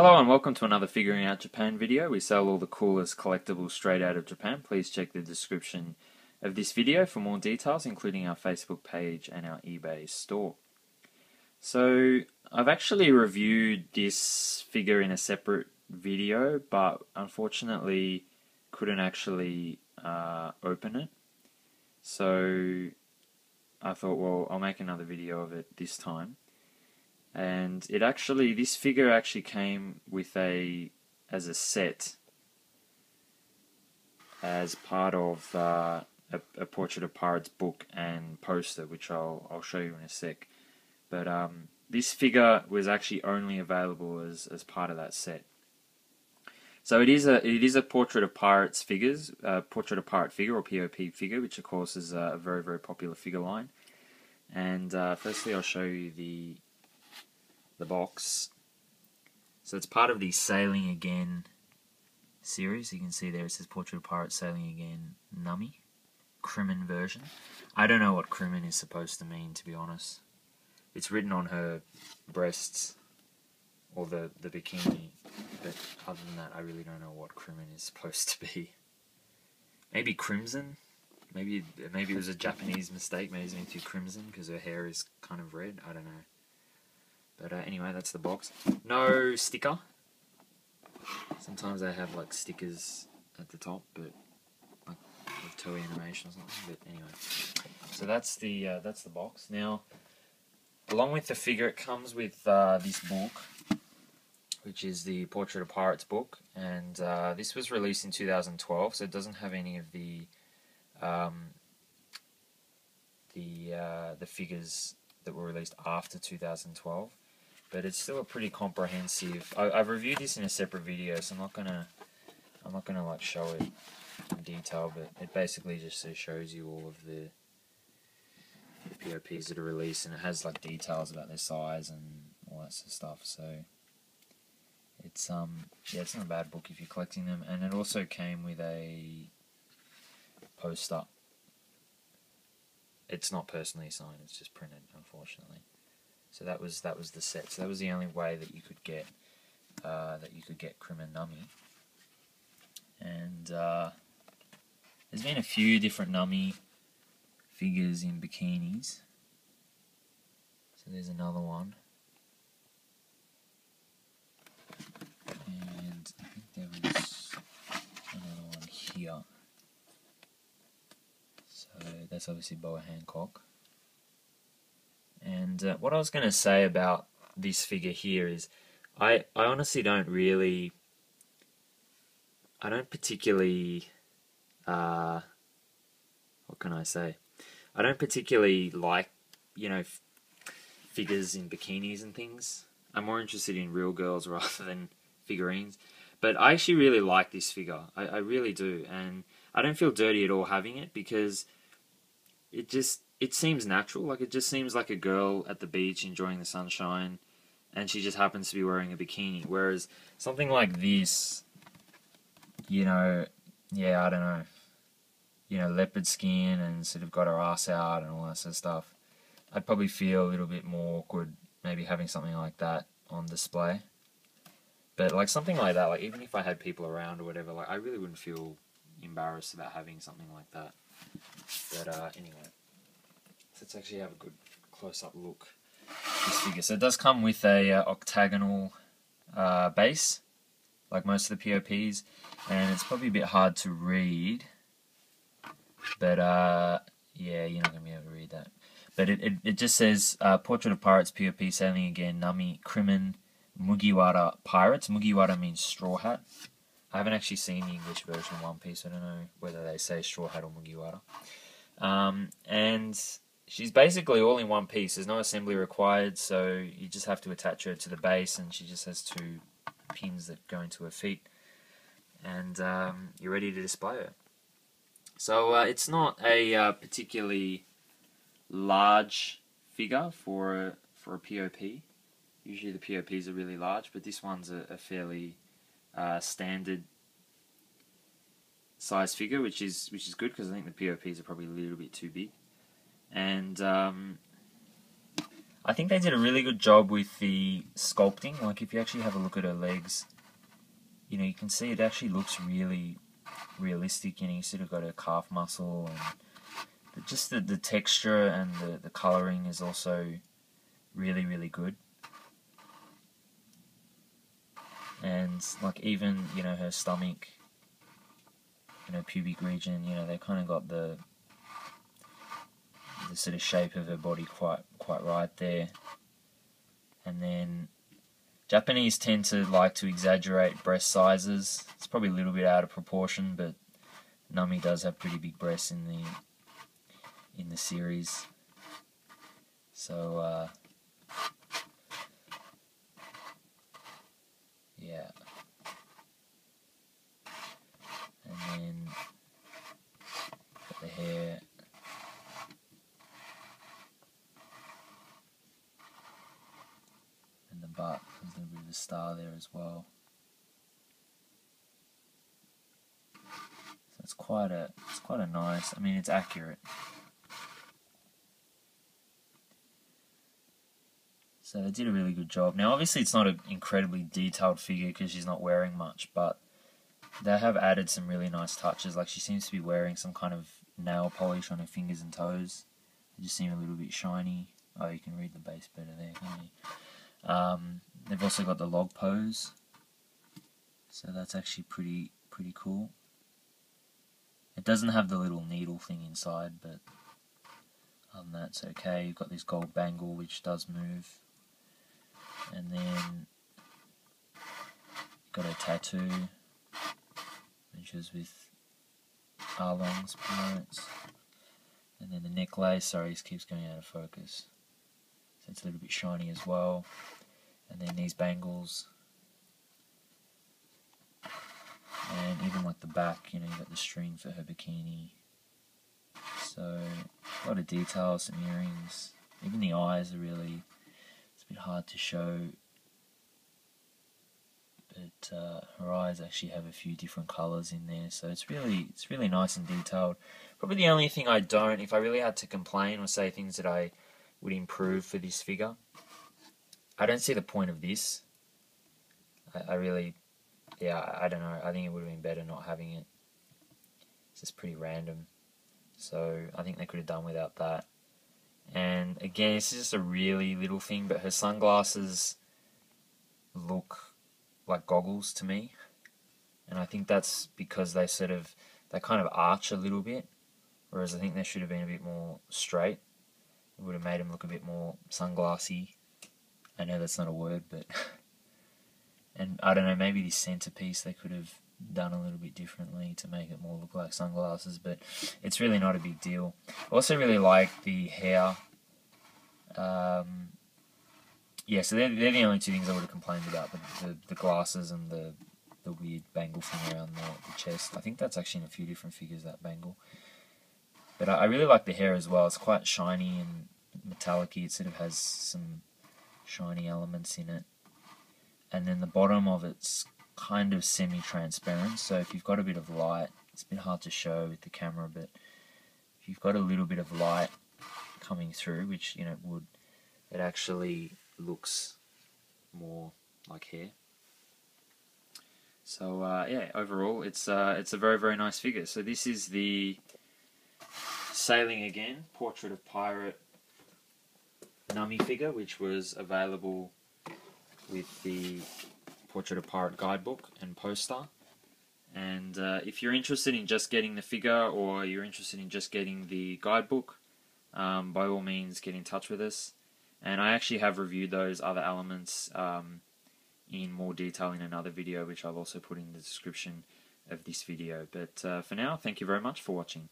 Hello and welcome to another Figuring Out Japan video. We sell all the coolest collectibles straight out of Japan. Please check the description of this video for more details, including our Facebook page and our eBay store. So I've actually reviewed this figure in a separate video, but unfortunately couldn't actually open it. So I thought, well, I'll make another video of it this time. And this figure actually came with as a set, as part of a Portrait of Pirates book and poster, which I'll show you in a sec. But this figure was actually only available as part of that set. So it is a Portrait of Pirates figures, Portrait of Pirate figure, or P.O.P figure, which of course is a very, very popular figure line. And firstly, I'll show you the box. So it's part of the Sailing Again series. You can see there it says Portrait of Pirate Sailing Again Nami, Crimin version. I don't know what Crimin is supposed to mean, to be honest. It's written on her breasts, or the bikini, but other than that I really don't know what Crimin is supposed to be. Maybe Crimson? Maybe it was a Japanese mistake. Maybe it's meant to be Crimson because her hair is kind of red. I don't know. But anyway, that's the box. No sticker. Sometimes they have like stickers at the top, but like with Toei animation or something. But anyway, so that's the box. Now, along with the figure, it comes with this book, which is the Portrait of Pirates book, and this was released in 2012, so it doesn't have any of the figures that were released after 2012. But it's still a pretty comprehensive. I've reviewed this in a separate video, so I'm not gonna like show it in detail. But it basically just shows you all of the POPs that are released, and it has like details about their size and all that sort of stuff. So it's yeah, it's not a bad book if you're collecting them. And it also came with a poster. It's not personally signed; it's just printed, unfortunately. So that was the set. So that was the only way that you could get Crimin Nami. And there's been a few different Nami figures in bikinis. So there's another one. And I think there was another one here. So that's obviously Boa Hancock. And what I was going to say about this figure here is, I honestly don't particularly, what can I say? I don't particularly like, figures in bikinis and things. I'm more interested in real girls rather than figurines. But I actually really like this figure. I really do. And I don't feel dirty at all having it, because it seems natural. Like, it just seems like a girl at the beach enjoying the sunshine, and she just happens to be wearing a bikini. Whereas something like this, yeah, I don't know, leopard skin and sort of got her ass out and all that sort of stuff, I'd probably feel a little bit more awkward maybe having something like that on display. But like something like that, like even if I had people around or whatever, like I really wouldn't feel embarrassed about having something like that. But anyway. Let's actually have a good close-up look at this figure. So it does come with a octagonal base, like most of the POPs, and it's probably a bit hard to read, but yeah, you're not going to be able to read that. But it just says Portrait of Pirates POP Sailing Again Nami Crimin Mugiwara Pirates. Mugiwara means straw hat. I haven't actually seen the English version of One Piece, so I don't know whether they say straw hat or Mugiwara. And she's basically all in one piece. There's no assembly required, so you just have to attach her to the base, and she just has 2 pins that go into her feet, and you're ready to display her. So it's not a particularly large figure for a POP. Usually the POPs are really large, but this one's a fairly standard size figure, which is good, because I think the POPs are probably a little bit too big. And I I think they did a really good job with the sculpting. Like if you actually have a look at her legs, you know, you can see it actually looks really realistic. You know, you sort of got her calf muscle, and just the texture and the colouring is also really good. And like even, you know, her stomach, you know, pubic region, you know, they kind of got the sort of shape of her body quite right there. And then Japanese tend to like to exaggerate breast sizes. It's probably a little bit out of proportion, but Nami does have pretty big breasts in the series. So yeah. And then got the hair. And the butt, there's a little bit of a star there as well. So it's quite a nice, I mean, it's accurate. So they did a really good job. Now obviously it's not an incredibly detailed figure because she's not wearing much, but they have added some really nice touches. Like she seems to be wearing some kind of nail polish on her fingers and toes. They just seem a little bit shiny. Oh, you can read the base better there, can't you? They've also got the log pose. So that's actually pretty cool. It doesn't have the little needle thing inside, but other than that, it's okay. You've got this gold bangle which does move. And then got a tattoo, which is with Arlong's parents. And then the necklace, sorry, this keeps going out of focus. So it's a little bit shiny as well. And then these bangles. And even like the back, you know, you got the string for her bikini. So a lot of details, some earrings. Even the eyes are really, it's a bit hard to show. But her eyes actually have a few different colours in there, so it's really nice and detailed. Probably the only thing I don't, if I really had to complain or say things that I would improve for this figure, I don't see the point of this. I really, yeah, I don't know. I think it would have been better not having it. It's just pretty random. So I think they could have done without that. And again, this is just a really little thing, but her sunglasses look like goggles to me. And I think that's because they kind of arch a little bit, whereas I think they should have been a bit more straight. It would have made them look a bit more sunglassy. I know that's not a word, but and I don't know, maybe this centerpiece they could have done a little bit differently to make it more look like sunglasses, but it's really not a big deal. I also really like the hair. Yeah, so they're the only two things I would have complained about, the glasses and the weird bangle thing around the chest. I think that's actually in a few different figures, that bangle. But I really like the hair as well. It's quite shiny and metallic-y. It sort of has some shiny elements in it. And then the bottom of it's kind of semi-transparent, so if you've got a bit of light, it's a bit hard to show with the camera, but if you've got a little bit of light coming through, which, you know, it actually looks more like hair. So yeah, overall it's a very nice figure. So this is the Sailing Again Portrait of Pirate Nami figure, which was available with the Portrait of Pirate guidebook and poster. And if you're interested in just getting the figure, or you're interested in just getting the guidebook, by all means get in touch with us. And I actually have reviewed those other elements in more detail in another video, which I'll also put in the description of this video. But for now, thank you very much for watching.